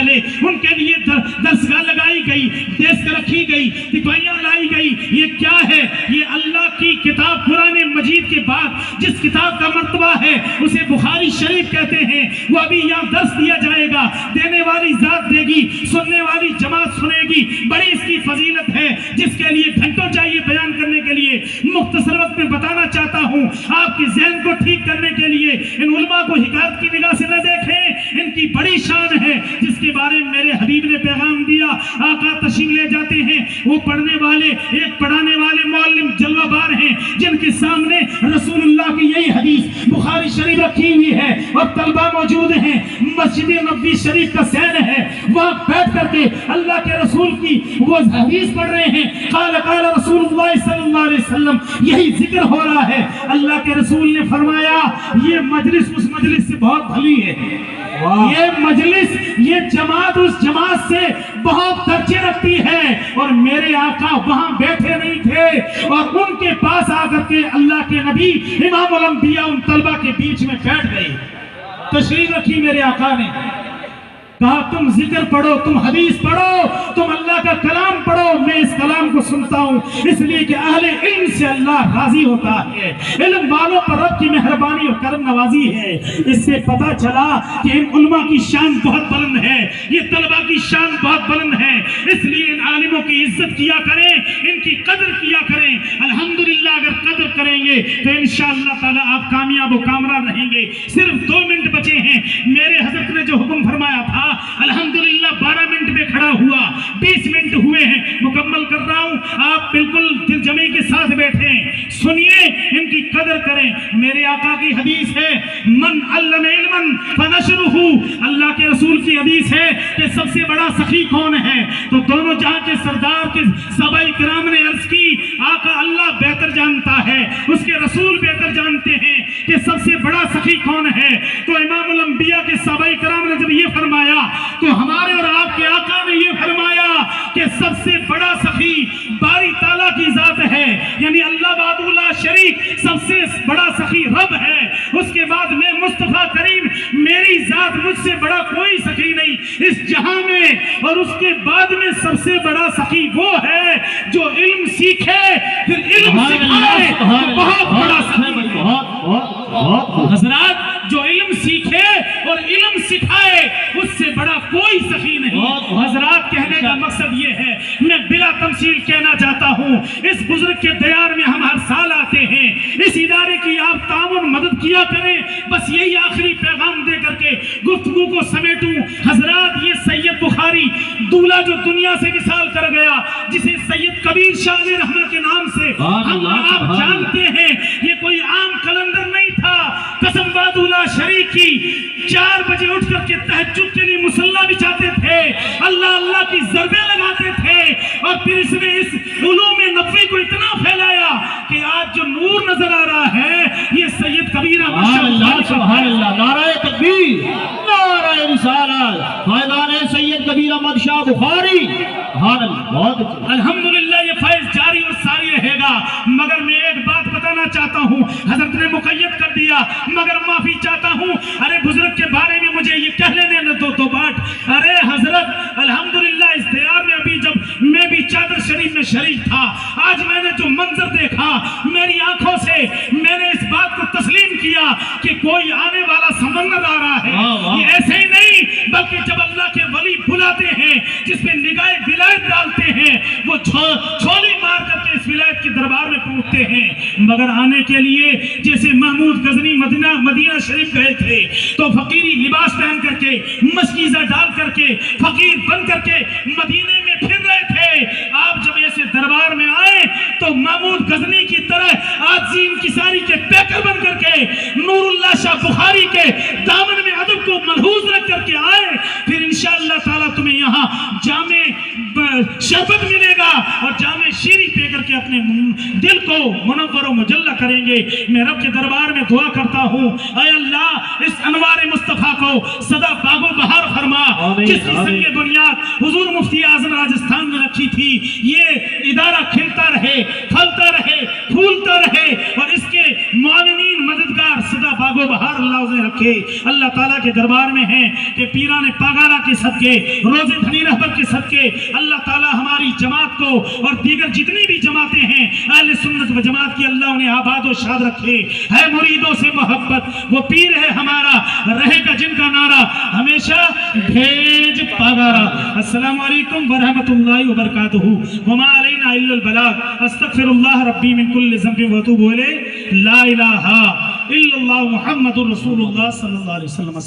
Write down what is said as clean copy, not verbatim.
پہلے ان کے لیے درسگاہ لگائی گئی، ڈیسک رکھی گئی، تکوائیاں لائی گئی. یہ کیا ہے؟ یہ اللہ کی کتاب قرآن مجید کے بعد جس کتاب کا مرتبہ ہے اسے بخاری شریف کہتے ہیں. وہ ابھی یہاں درس دیا جائے گا، دینے والی ذات دے گی، سننے والی جماعت سنے گی. بڑی اس کی فضیلت ہے جس کے لیے گھنٹوں چاہیے بیان کرنے کے لیے. مختصر وقت میں بتانا چاہتا ہوں، آپ کی ذہن کو ٹھیک کرنے کے لیے ان علماء کو حکایت کی نگاہ سے نہ دیکھیں. ان کی بڑی شان ہے جس کے بارے میں میرے حبیب نے پیغام دیا. آقا تشریف لے جاتے ہیں، وہ پڑھنے والے، ایک پڑھانے والے معلم جلوہ بار ہیں جن کے سامنے رسول اللہ کی یہی حدیث بخاری شریف رکھی ہوئی ہے اور طلبہ موجود ہیں. مسجد نبوی شریف کا سین ہے، وہاں بیٹھ کر کے اللہ کے رسول کی وہ حدیث پڑھ رہے ہیں. قال قال رسول اللہ صلی اللہ علیہ وسلم، یہی ذکر ہو رہا ہے. اللہ کے رسول نے فرمایا یہ مجلس اس مجلس سے بہت بھلی ہے. یہ مجلس، یہ جماعت اس جماعت سے بہت درجے رکھتی ہے. اور میرے آقا وہاں بیٹھے نہیں تھے اور ان کے پاس آ کر کے اللہ کے نبی امام الانبیاء ان طلبہ کے بیچ میں بیٹھ گئے. تشریف رکھی میرے آقا نے، کہا تم ذکر پڑھو، تم حدیث پڑھو، تم اللہ کا کلام پڑھو. میں اس کلام کو سنتا ہوں اس لیے کہ اہل علم سے اللہ راضی ہوتا ہے. علم والوں پر رب کی مہربانی اور کرم نوازی ہے. اس سے پتا چلا کہ ان علماء کی شان بہت بلند ہے، یہ طلبہ کی شان بہت بلند ہے. اس لیے ان عالموں کی عزت کیا کریں، ان کی قدر کیا کریں. الحمدللہ اگر قدر کریں گے تو انشاءاللہ تعالی آپ کامیاب و کامران رہیں گے. صرف 2 منٹ بچے ہیں. میرے حضرت نے جو حکم فرمایا تھا الحمدللہ 12 منٹ میں کھڑا ہوا، 20 منٹ ہوئے ہیں، مکمل کر رہا ہوں. آپ بالکل دل جمعی کے ساتھ بیٹھیں، سنیے، ان کی قدر کریں. میرے آقا کی حدیث ہے من علم علما فنشرہ. اللہ کے رسول کی حدیث ہے کہ سب سے بڑا سخی کون ہے؟ تو دونوں جہاں کے سردار کے صحابہ کرام نے عرض کی آقا اللہ بہتر جانتا ہے، اس کے رسول بہتر جانتے ہیں کہ سب سے بڑا سخی کون ہے. تو امام الانبیاء کے صحابہ کرام نے جب یہ فرمایا تو ہمارے اور آپ کے آقا نے یہ فرمایا کہ سب سے بڑا سخی باری تعالیٰ کی ذات ہے، یعنی اللہ وحدہ لا شریک سب سے بڑا سخی رب ہے. اس کے بعد میں مصطفیٰ کریم میری ذات، مجھ سے بڑا کوئی سخی نہیں اس جہاں میں. اور اس کے بعد میں سب سے بڑا سخی وہ ہے جو علم سیکھے پھر علم سکھائے. بہت بڑا سخی حضرات، جو علم سیکھے اور علم سکھائے اس سے بڑا کوئی سخی نہیں. حضرات کہنے کا مقصد یہ ہے، میں بلا تمثیل کہنا چاہتا ہوں، اس بزرگ کے دیار میں ہم ہر سال آتے ہیں. اس ادارے کی آپ تعاون مدد کیا کریں. بس یہی آخری پیغام دے کر کے گفتگو کو سمیٹوں. حضرات یہ سید بخاری دولہ جو دنیا سے وصال کر گیا، جسے سید کبیر شاہ علیہ رحمہ کے نام سے ہم آپ جانتے ہیں، یہ کوئی عام کلندر نہیں تھا. قسم وحدہ لا شریک کی 4 بجے اٹھ کر کے تہجد کے لیے مصلی بچھاتے تھے، اللہ اللہ کی ضربیں لگاتے تھے. اور پھر اس نے اس علوم نبوی کو اتنا پھیلایا کہ آج جو نور نظر آ رہا ہے یہ سید کبیر سبحان اللہ. نعرہ تکبیر، نعرہ رسالت، فیضان سید کبیر احمد شاہ بخاری. الحمدللہ یہ فیض جاری اور ساری رہے گا. مگر میں ایک بات بتانا چاہتا ہوں، حضرت نے مقید کر دیا مگر معافی چاہتا ہوں. ارے بزرگ کے بارے میں مجھے یہ کہہ لینے نہ دو بات. ارے حضرت الحمدللہ اس دیار میں ابھی جب میں بھی چادر شریف میں شریک تھا، آج میں نے جو منظر دیکھا میری آنکھوں سے، میں نے اس بات کو تسلیم کیا کہ کوئی آنے والا سمندر آ رہا ہے. یہ ایسے ہی نہیں بلکہ جب اللہ کے ولی بلاتے ہیں، جس پہ نگاہ ولایت ڈالتے ہیں، وہ چھولی مار کر کے اس ولایت کے دربار میں پہنچتے ہیں. مگر آنے کے لیے جیسے محمود غزنی مدینہ شریف گئے تھے تو فقیری لباس پہن کر کے، مشکیزہ ڈال کر کے، فقیر بن کر کے مدینے میں پھر رہے تھے. آپ جب ایسے دربار میں آئے تو محمود غزنی کی طرح عاجزی انکساری کے پیکر بن کر کے نور اللہ شاہ بخاری کے دامن میں ادب کو ملحوظ رکھ کر کے آئے. پھر انشاءاللہ تعالیٰ تمہیں یہاں جامع شربت ملے گا اور جامع شیری پی کر کے اپنے دل کو منور و مجلہ کریں گے. میں رب کے دربار میں دعا کرتا ہوں، اے اللہ اس انوار مصطفیٰ کو سدا باغ و بہار فرما. جس کی سنگ بنیاد حضور مفتی اعظم راجستھان نے رکھی تھی، یہ ادارہ کھلتا رہے، پھلتا رہے، پھولتا رہے اور اس کے معاونین مددگار سدا باغ و بہار اللہ رکھے. اللہ تعالیٰ کے دربار میں ہیں کہ پیران پاگارا کے صدقے, روزے دھنی رہبر کے صدقے اللہ تعالیٰ ہماری جماعت کو اور دیگر جتنی بھی جماعتیں ہیں اہل سنت و جماعت کی اللہ انہیں آباد و شاد رکھے. ہے مریدوں سے محبت, وہ پیر ہے ہمارا, رہے گا جن کا نعرہ ہمیشہ بھیج پاگارا. السلام علیکم ورحمۃ اللہ وبرکاتہ. وما علینا الا البلاغ. استغفر اللہ ربی من کل ذنب واتوب الیہ. لا الہ الا اللہ محمد رسول اللہ صلی اللہ علیہ وسلم.